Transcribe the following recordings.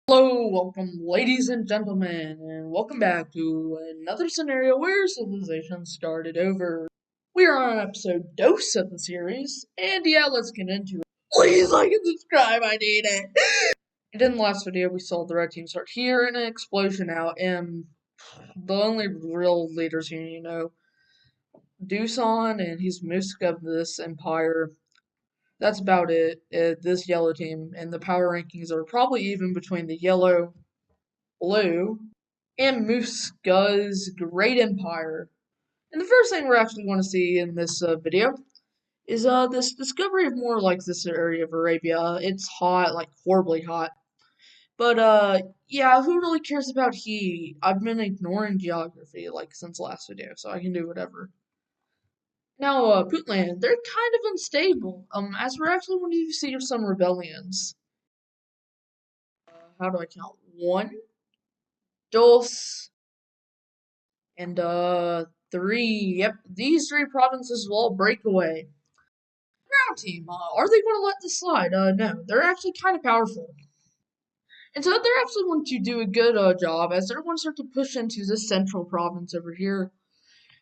Hello, welcome, ladies and gentlemen, and welcome back to another scenario where civilization started over. We are on episode dose of the series, and yeah, let's get into it. Please like and subscribe, I need it! And in the last video, we saw the red team start here and an explosion out, and the only real leaders here, Doosan, and he's Musk of this empire. That's about it. This yellow team, and the power rankings are probably even between the yellow, blue, and Muska's great empire. And the first thing we're actually going to see in this video is this discovery of more like this area of Arabia. It's hot, like horribly hot. But yeah, who really cares about heat? I've been ignoring geography like since last video, so I can do whatever. Now, Puntland, they're kind of unstable. As we're actually going to see some rebellions. How do I count? One, dos, and three. Yep, these three provinces will all break away. Ground team, are they going to let this slide? No, they're actually kind of powerful. And so they're actually going to do a good job as they're going to start to push into this central province over here.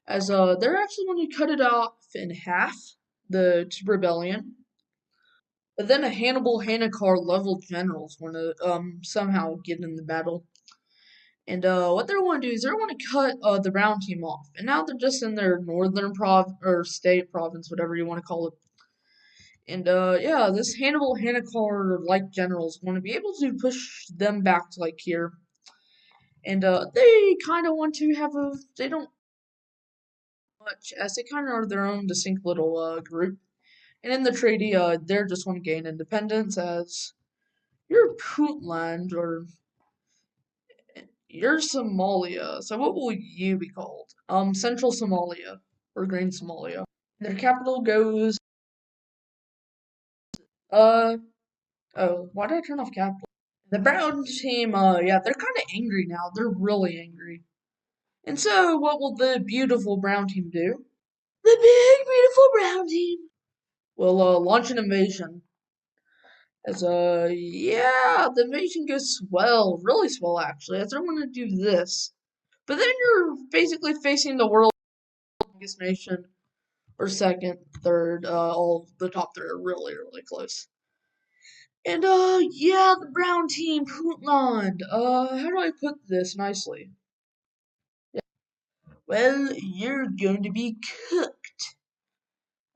As they're actually going to cut it off in half, the rebellion. But then a Hannibal Hannikar level general is going to somehow get in the battle. And what they're going to do is they're going to cut the brown team off. And now they're just in their northern or state province, whatever you want to call it. And yeah, this Hannibal Hannikar like general is going to be able to push them back to like here. And they kind of want to have they don't much as they kind of are their own distinct little group. And in the treaty, they're just want to gain independence as you're Puntland or you're Somalia. So what will you be called? Central Somalia or Green Somalia. Their capital goes oh, why did I turn off capital? The brown team, yeah, they're kind of angry now. They're really angry. And so, what will the beautiful brown team do? The big, beautiful brown team will launch an invasion. As yeah, the invasion goes swell, really swell actually. As they're going to do this, but then you're basically facing the world's biggest nation, or second, third. All the top three are really, really close. And yeah, the brown team, Puntland. How do I put this nicely? Well, you're going to be cooked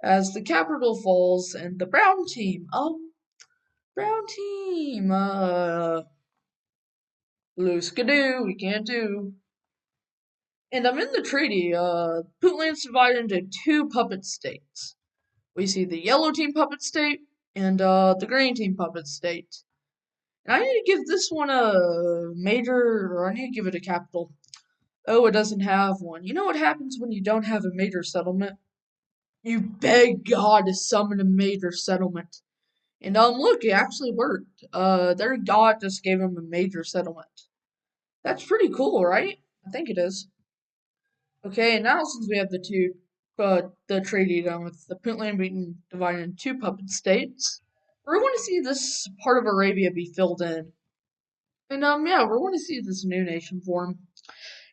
as the capital falls and the brown team, loose skidoo, we can't do. And I'm in the treaty, Puntland's divided into two puppet states. We see the yellow team puppet state and the green team puppet state. And I need to give this one a major, or I need to give it a capital. Oh, it doesn't have one. You know what happens when you don't have a major settlement? You beg God to summon a major settlement. And look, it actually worked. Their god just gave them a major settlement. That's pretty cool, right? I think it is. Okay, now since we have the treaty done with the Puntland being divided into two puppet states, we're going to see this part of Arabia be filled in. And yeah, we're going to see this new nation form.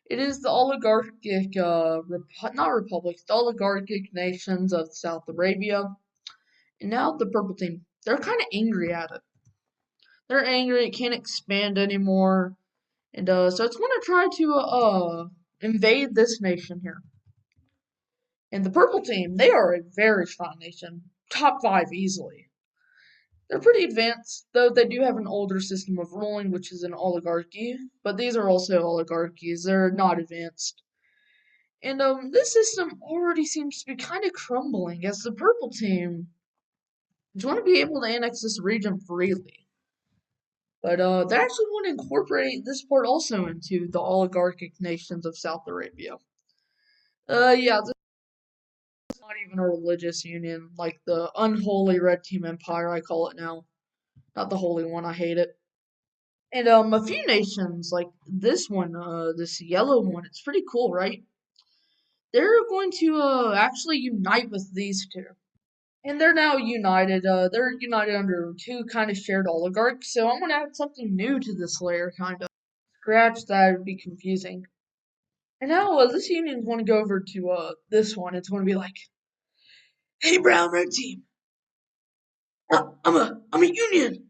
It is the oligarchic, not republic, the oligarchic nations of South Arabia. And now the purple team, they're kind of angry at it. They're angry, it can't expand anymore. And so it's going to try to invade this nation here. And the purple team, they are a very strong nation. Top 5 easily. They're pretty advanced, though they do have an older system of ruling, which is an oligarchy. But these are also oligarchies. They're not advanced. And this system already seems to be kind of crumbling as the purple team is going to be able to annex this region freely. But they actually want to incorporate this part also into the oligarchic nations of South Arabia. Yeah, this is not even a religious union, like the unholy red team empire, I call it now. Not the holy one, I hate it. And a few nations, like this one, this yellow one, it's pretty cool, right? They're going to actually unite with these two. And they're now united. They're united under two kind of shared oligarchs. So I'm gonna add something new to this layer, kind of. Scratch that would be confusing. And now this union's want to go over to this one. It's going to be like, hey, brown red team, I'm a union.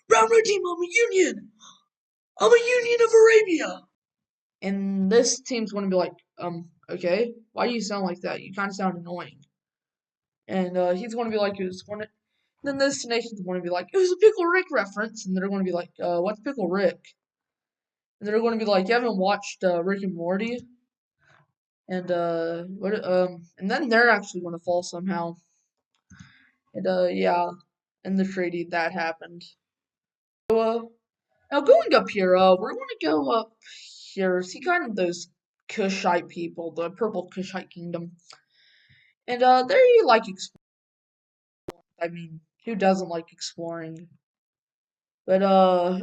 Brown red team, I'm a union. I'm a union of Arabia. And this team's going to be like, okay, why do you sound like that? You kind of sound annoying. And he's going to be like, it was going to. Then this nation's going to be like, it was a Pickle Rick reference, and they're going to be like, what's Pickle Rick? And they're going to be like, you haven't watched Rick and Morty? And and then they're actually going to fall somehow. And yeah, in the treaty that happened. So, now going up here, we're going to go up here. See kind of those Kushite people, the purple Kushite kingdom. And they like exploring. I mean, who doesn't like exploring? But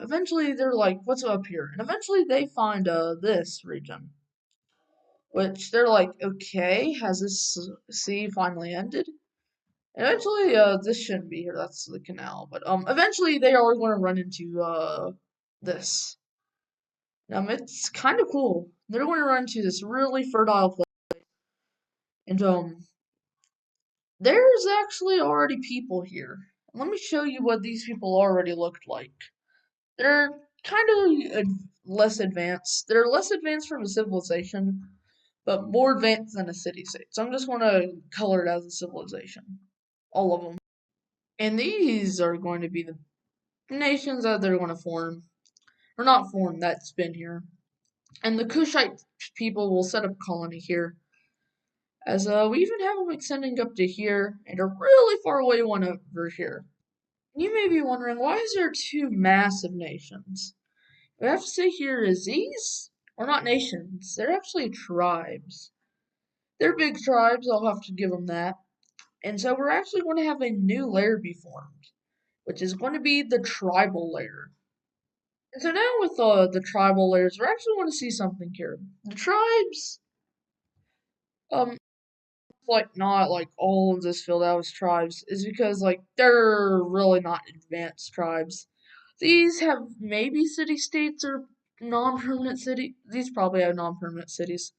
eventually they're like, what's up here? And eventually they find this region. Which they're like, okay, has this sea finally ended? And eventually, this shouldn't be here. That's the canal. But eventually they are going to run into this. It's kind of cool. They're going to run into this really fertile place, and there's actually already people here. Let me show you what these people already looked like. They're kind of less advanced. They're less advanced from a civilization, but more advanced than a city-state. So I'm just going to color it as a civilization. All of them. And these are going to be the nations that they're going to form. Or not form, that's been here. And the Kushite people will set up a colony here. As we even have them extending up to here, and a really far away one over here. You may be wondering, why is there two massive nations? What I have to say here is these are not nations. They're actually tribes. They're big tribes, I'll have to give them that. And so we're actually going to have a new layer be formed, which is going to be the tribal layer. And so now with the tribal layers, we're actually going to see something here. The tribes, like not like all of this filled out as tribes, is because like they're really not advanced tribes. These have maybe city states or non-permanent city. These probably have non-permanent cities.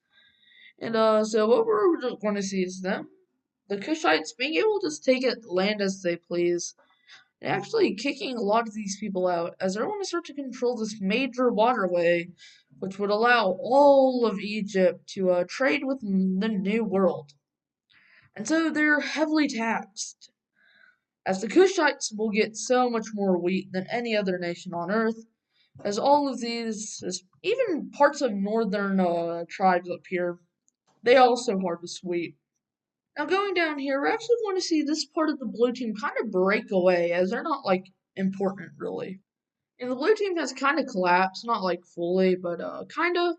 And so what we're going to see is them, the Kushites, being able to just take it land as they please, and actually kicking a lot of these people out, as they're going to start to control this major waterway, which would allow all of Egypt to trade with the New World. And so they're heavily taxed, as the Kushites will get so much more wheat than any other nation on earth, as all of these, even parts of northern tribes up here, they also harvest wheat. Now going down here, we're actually going to see this part of the blue team kind of break away, as they're not like important really. And the blue team has kind of collapsed, not like fully, but kind of,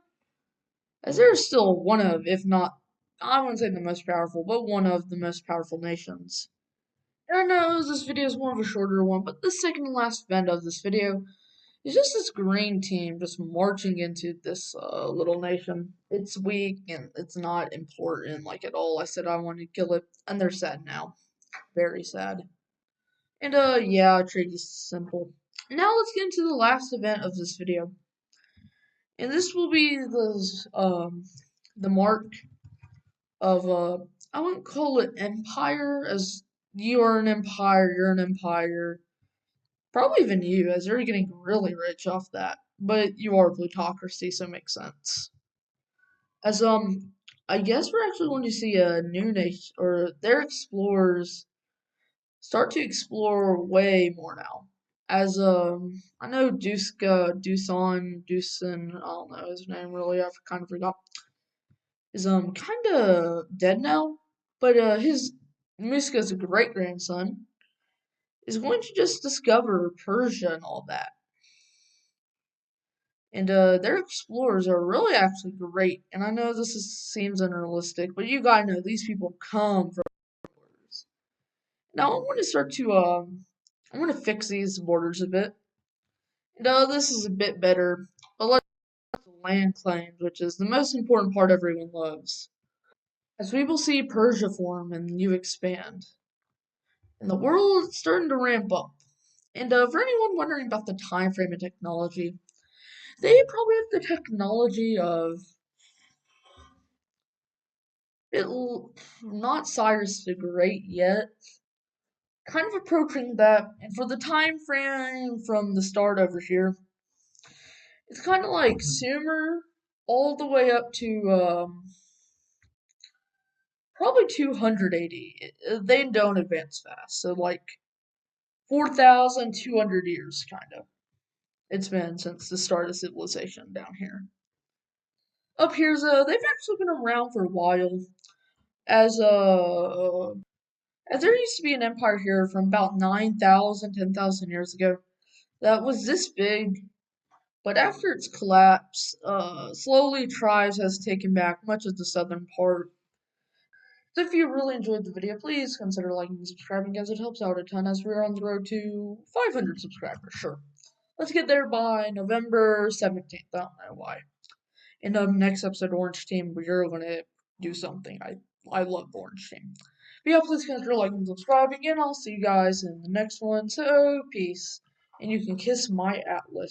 as they're still one of, if not, I wouldn't say the most powerful, but one of the most powerful nations. And I know this video is more of a shorter one, but the second and last event of this video is just this green team just marching into this little nation. It's weak and it's not important like at all. I said I wanted to kill it, and they're sad now. Very sad. And yeah, trade is simple. Now let's get into the last event of this video. And this will be the mark of I wouldn't call it empire, as you are an empire, you're an empire. Probably even you, as you're getting really rich off that. But you are plutocracy, so it makes sense. As I guess we're actually going to see a new nation, or their explorers start to explore way more now. As I know Dusan, I don't know his name really, I kind of forgot, is kind of dead now, but his Muska's great grandson is going to just discover Persia and all that. And their explorers are really actually great. And I know seems unrealistic, but you gotta know these people come from borders. Now I'm going to start to I'm going to fix these borders a bit. And this is a bit better, but let's land claims, which is the most important part everyone loves. As we will see Persia form and you expand. and the world is starting to ramp up. And for anyone wondering about the time frame and technology, they probably have the technology of it, not Cyrus the Great yet, kind of approaching that. And for the time frame from the start over here, it's kind of like Sumer all the way up to probably 200 AD. They don't advance fast, so like 4,200 years, kind of. It's been since the start of civilization down here. Up here's they've actually been around for a while. As as there used to be an empire here from about 9,000, 10,000 years ago that was this big, but after its collapse, slowly tribes has taken back much of the southern part. So if you really enjoyed the video, please consider liking and subscribing as it helps out a ton as we're on the road to 500 subscribers, sure. Let's get there by November 17th, I don't know why. In the next episode of Orange Team, we're gonna do something. I love the Orange Team. But yeah, please consider liking and subscribing, and I'll see you guys in the next one. So peace, and you can kiss my atlas.